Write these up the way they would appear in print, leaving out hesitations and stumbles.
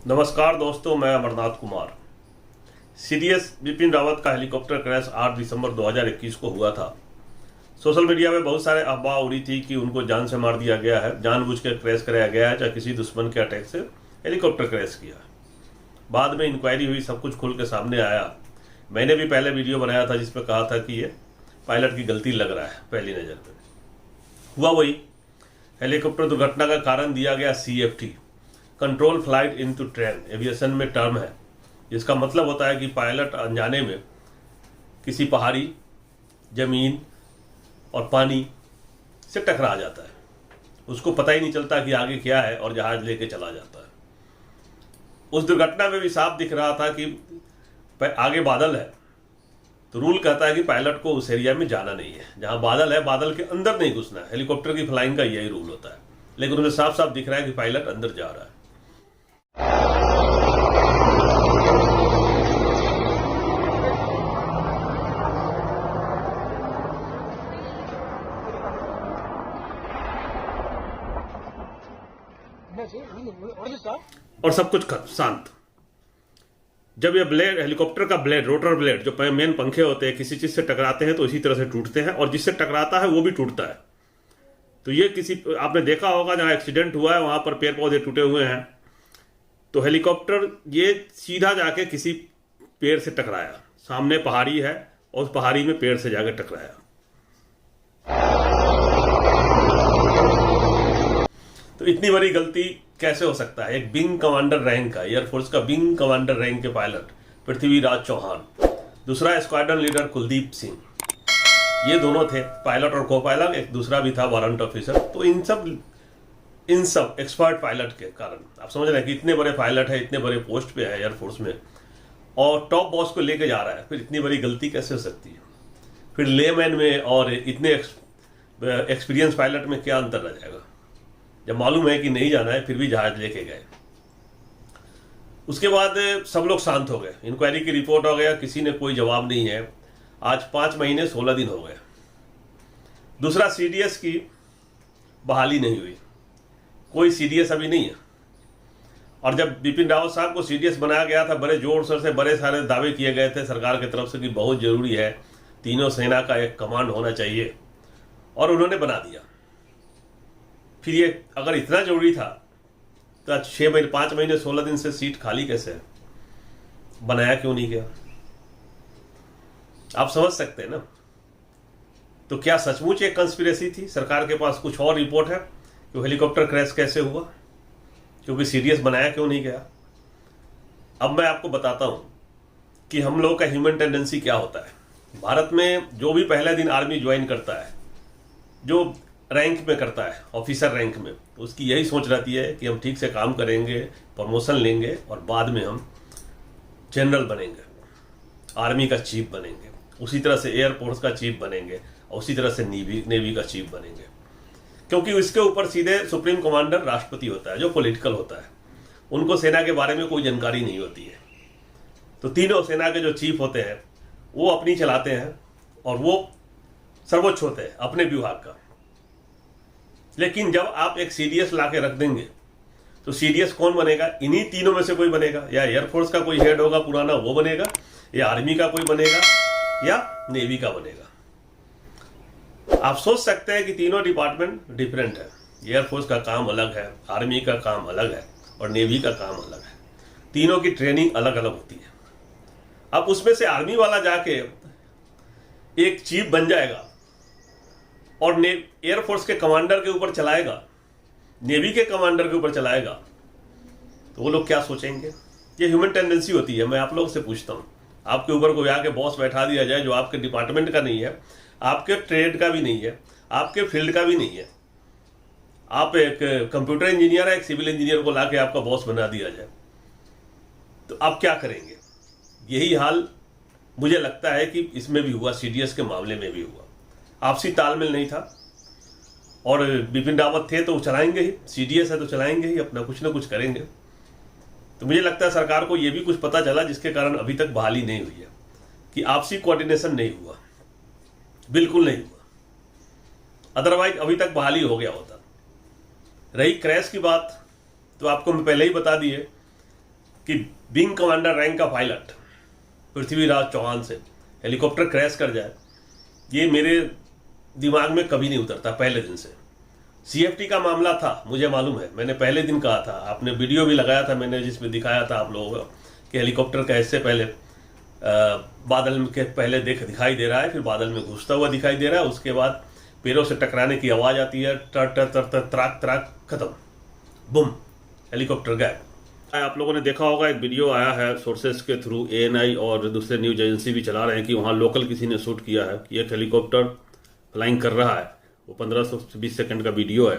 नमस्कार दोस्तों, मैं अमरनाथ कुमार। सीडीएस बिपिन रावत का हेलीकॉप्टर क्रैश 8 दिसंबर 2021 को हुआ था। सोशल मीडिया में बहुत सारे अफवाह उड़ी थी कि उनको जान से मार दिया गया है, जानबूझ कर क्रैश कराया गया है, या किसी दुश्मन के अटैक से हेलीकॉप्टर क्रैश किया। बाद में इंक्वायरी हुई, सब कुछ खुल के सामने आया। मैंने भी पहले वीडियो बनाया था जिसमें कहा था कि ये पायलट की गलती लग रहा है। पहली नज़र में हुआ वही। हेलीकॉप्टर दुर्घटना का कारण दिया गया CFT, control flight into train, aviation में टर्म है। इसका मतलब होता है कि पायलट अनजाने में किसी पहाड़ी, जमीन और पानी से टकरा जाता है। उसको पता ही नहीं चलता कि आगे क्या है और जहाज लेके चला जाता है। उस दुर्घटना में भी साफ दिख रहा था कि आगे बादल है, तो रूल कहता है कि पायलट को उस एरिया में जाना नहीं है। जहां बादल है, बादल के अंदर नहीं घुसना है। हेलीकॉप्टर की फ्लाइंग का यही रूल होता है, लेकिन उसमें साफ साफ दिख रहा है कि पायलट अंदर जा रहा है। और सब कुछ शांत। जब ये ब्लेड, हेलीकॉप्टर का ब्लेड, रोटर ब्लेड, जो मेन पंखे होते हैं, किसी चीज से टकराते हैं तो इसी तरह से टूटते हैं, और जिससे टकराता है वो भी टूटता है। तो ये किसी, आपने देखा होगा जहां एक्सीडेंट हुआ है वहां पर पेड़ पौधे टूटे हुए हैं, तो हेलीकॉप्टर ये सीधा जाके किसी पेड़ से टकराया। सामने पहाड़ी है और उस पहाड़ी में पेड़ से जाकर टकराया। तो इतनी बड़ी गलती कैसे हो सकता है? एक विंग कमांडर रैंक का, एयरफोर्स का विंग कमांडर रैंक के पायलट पृथ्वीराज चौहान, दूसरा स्क्वाड्रन लीडर कुलदीप सिंह, ये दोनों थे पायलट और को पायलट। एक दूसरा भी था वारंट ऑफिसर। तो इन सब एक्सपर्ट पायलट के कारण आप समझ रहे हैं कि इतने बड़े पायलट है, इतने बड़े पोस्ट पे है एयरफोर्स में, और टॉप बॉस को लेके जा रहा है, फिर इतनी बड़ी गलती कैसे हो सकती है? फिर लेमैन में और इतने एक्सपीरियंस पायलट में क्या अंतर रह जाएगा? जब मालूम है कि नहीं जाना है, फिर भी जहाज लेके गए। उसके बाद सब लोग शांत हो गए। इंक्वायरी की रिपोर्ट हो गया, किसी ने कोई जवाब नहीं है। आज 5 महीने 16 दिन हो गए। दूसरा, सीडीएस की बहाली नहीं हुई। कोई सीडीएस अभी नहीं है। और जब बिपिन रावत साहब को सीडीएस बनाया गया था, बड़े जोर शोर से बड़े सारे दावे किए गए थे सरकार की तरफ से कि बहुत जरूरी है, तीनों सेना का एक कमांड होना चाहिए, और उन्होंने बना दिया। फिर ये अगर इतना जरूरी था तो 5 महीने 16 दिन से सीट खाली कैसे है? बनाया क्यों नहीं गया? आप समझ सकते हैं ना। तो क्या सचमुच एक कंस्पिरेसी थी? सरकार के पास कुछ और रिपोर्ट है कि हेलीकॉप्टर क्रैश कैसे हुआ, क्योंकि सीडीएस बनाया क्यों नहीं गया? अब मैं आपको बताता हूं कि हम लोगों का ह्यूमन टेंडेंसी क्या होता है। भारत में जो भी पहले दिन आर्मी ज्वाइन करता है, जो रैंक में करता है, ऑफिसर रैंक में, उसकी यही सोच रहती है कि हम ठीक से काम करेंगे, प्रमोशन लेंगे और बाद में हम जनरल बनेंगे, आर्मी का चीफ बनेंगे, उसी तरह से एयरफोर्स का चीफ बनेंगे, और उसी तरह से नेवी का चीफ बनेंगे। क्योंकि इसके ऊपर सीधे सुप्रीम कमांडर राष्ट्रपति होता है, जो पॉलिटिकल होता है। उनको सेना के बारे में कोई जानकारी नहीं होती है। तो तीनों सेना के जो चीफ होते हैं वो अपनी चलाते हैं, और वो सर्वोच्च होते हैं अपने विभाग का। लेकिन जब आप एक सीडीएस ला के रख देंगे तो सीडीएस कौन बनेगा? इन्हीं तीनों में से कोई बनेगा। या एयरफोर्स का कोई हेड होगा पुराना, वो बनेगा, या आर्मी का कोई बनेगा, या नेवी का बनेगा। आप सोच सकते हैं कि तीनों डिपार्टमेंट डिफरेंट है। एयरफोर्स का काम अलग है, आर्मी का काम अलग है, और नेवी का काम अलग है। तीनों की ट्रेनिंग अलग अलग होती है। अब उसमें से आर्मी वाला जाके एक चीफ बन जाएगा और एयरफोर्स के कमांडर के ऊपर चलाएगा, नेवी के कमांडर के ऊपर चलाएगा, तो वो लोग क्या सोचेंगे? ये ह्यूमन टेंडेंसी होती है। मैं आप लोगों से पूछता हूं, आपके ऊपर कोई आके बॉस बैठा दिया जाए जो आपके डिपार्टमेंट का नहीं है, आपके ट्रेड का भी नहीं है, आपके फील्ड का भी नहीं है, आप एक कंप्यूटर इंजीनियर है, एक सिविल इंजीनियर को लाके आपका बॉस बना दिया जाए, तो आप क्या करेंगे? यही हाल मुझे लगता है कि इसमें भी हुआ, सीडीएस के मामले में भी हुआ। आपसी तालमेल नहीं था, और बिपिन रावत थे तो चलाएंगे ही, सीडीएस है तो चलाएंगे ही, अपना कुछ ना कुछ करेंगे। तो मुझे लगता है सरकार को यह भी कुछ पता चला जिसके कारण अभी तक बहाली नहीं हुई है, कि आपसी कोऑर्डिनेशन नहीं हुआ, बिल्कुल नहीं हुआ। अदरवाइज अभी तक बहाली हो गया होता। रही क्रैश की बात, तो आपको मैं पहले ही बता दिए कि विंग कमांडर रैंक का पायलट पृथ्वीराज चौहान से हेलीकॉप्टर क्रैश कर जाए, ये मेरे दिमाग में कभी नहीं उतरता पहले दिन से। सीएफटी का मामला था, मुझे मालूम है, मैंने पहले दिन कहा था, आपने वीडियो भी लगाया था मैंने जिसमें दिखाया था आप लोगों को कि हेलीकॉप्टर कैसे पहले बादल के पहले दिखाई दे रहा है, फिर बादल में घुसता हुआ दिखाई दे रहा है, उसके बाद पैरों से टकराने की आवाज़ आती है, टर टर टर टर त्राक त्राक, खत्म, बुम, हेलीकॉप्टर गायब। आप लोगों ने देखा होगा एक वीडियो आया है सोर्सेस के थ्रू, ANI और दूसरे न्यूज एजेंसी भी चला रहे हैं कि वहाँ लोकल किसी ने शूट किया है कि एक हेलीकॉप्टर फ्लाइंग कर रहा है। वो 15 से 20 सेकंड का वीडियो है।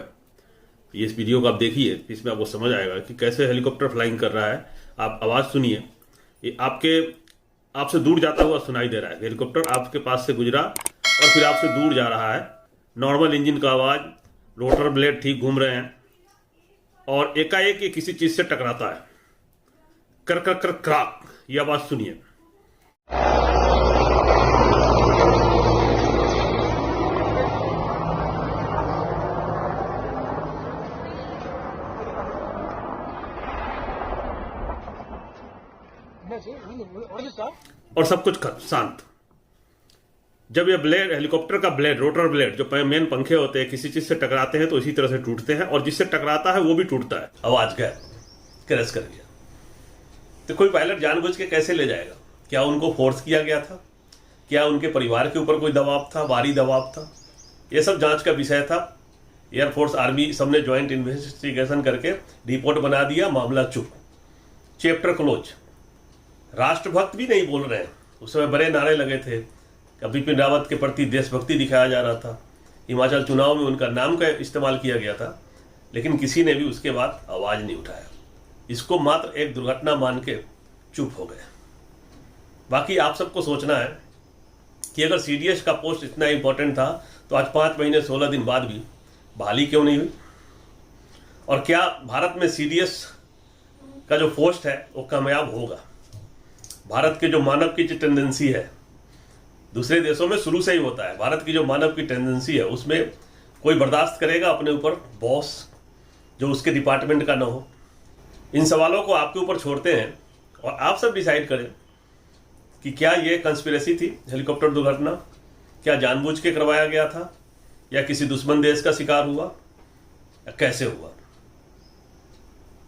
इस वीडियो को आप देखिए, इसमें आपको समझ आएगा कि कैसे हेलीकॉप्टर फ्लाइंग कर रहा है। आप आवाज़ सुनिए, ये आपसे दूर जाता हुआ सुनाई दे रहा है। हेलीकॉप्टर आपके पास से गुजरा और फिर आपसे दूर जा रहा है। नॉर्मल इंजन का आवाज़, रोटर ब्लेड ठीक घूम रहे हैं और एकाएक ये किसी चीज़ से टकराता है, कर कर कर क्राक, ये आवाज़ सुनिए। और सब कुछ शांत। जब ये ब्लेड, हेलीकॉप्टर का ब्लेड, रोटर ब्लेड जो मेन पंखे होते हैं, किसी चीज से टकराते हैं तो इसी तरह से टूटते हैं और जिससे टकराता है वो भी टूटता है। आवाज गया, क्रैश कर गया। तो कोई पायलट जानबूझ के कैसे ले जाएगा? क्या उनको फोर्स किया गया था? क्या उनके परिवार के ऊपर कोई दबाव था, बाहरी दबाव था? ये सब जांच का विषय था। एयरफोर्स, आर्मी सबने ज्वाइंट इन्वेस्टिगेशन करके रिपोर्ट बना दिया, मामला चुप, चैप्टर क्लोज। राष्ट्रभक्त भी नहीं बोल रहे हैं। उस समय बड़े नारे लगे थे, बिपिन रावत के प्रति देशभक्ति दिखाया जा रहा था। हिमाचल चुनाव में उनका नाम का इस्तेमाल किया गया था, लेकिन किसी ने भी उसके बाद आवाज़ नहीं उठाया। इसको मात्र एक दुर्घटना मान के चुप हो गए। बाकी आप सबको सोचना है कि अगर CDS का पोस्ट इतना इंपॉर्टेंट था तो आज 5 महीने 16 दिन बाद भी बहाली क्यों नहीं हुई? और क्या भारत में CDS का जो पोस्ट है वो कामयाब होगा? भारत के जो मानव की जो टेंडेंसी है, दूसरे देशों में शुरू से ही होता है, भारत की जो मानव की टेंडेंसी है उसमें कोई बर्दाश्त करेगा अपने ऊपर बॉस जो उसके डिपार्टमेंट का ना हो? इन सवालों को आपके ऊपर छोड़ते हैं और आप सब डिसाइड करें कि क्या ये कंस्पिरेसी थी हेलीकॉप्टर दुर्घटना? क्या जानबूझ के करवाया गया था या किसी दुश्मन देश का शिकार हुआ या कैसे हुआ?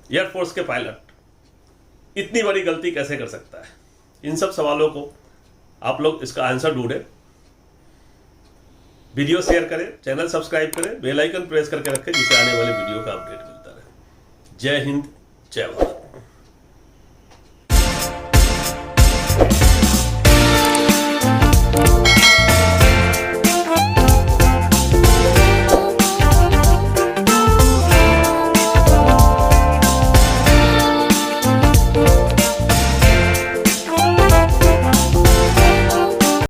एयरफोर्स के पायलट इतनी बड़ी गलती कैसे कर सकता है? इन सब सवालों को आप लोग इसका आंसर ढूंढें। वीडियो शेयर करें, चैनल सब्सक्राइब करें, बेल आइकन प्रेस करके रखें जिससे आने वाले वीडियो का अपडेट मिलता रहे। जय हिंद, जय भारत।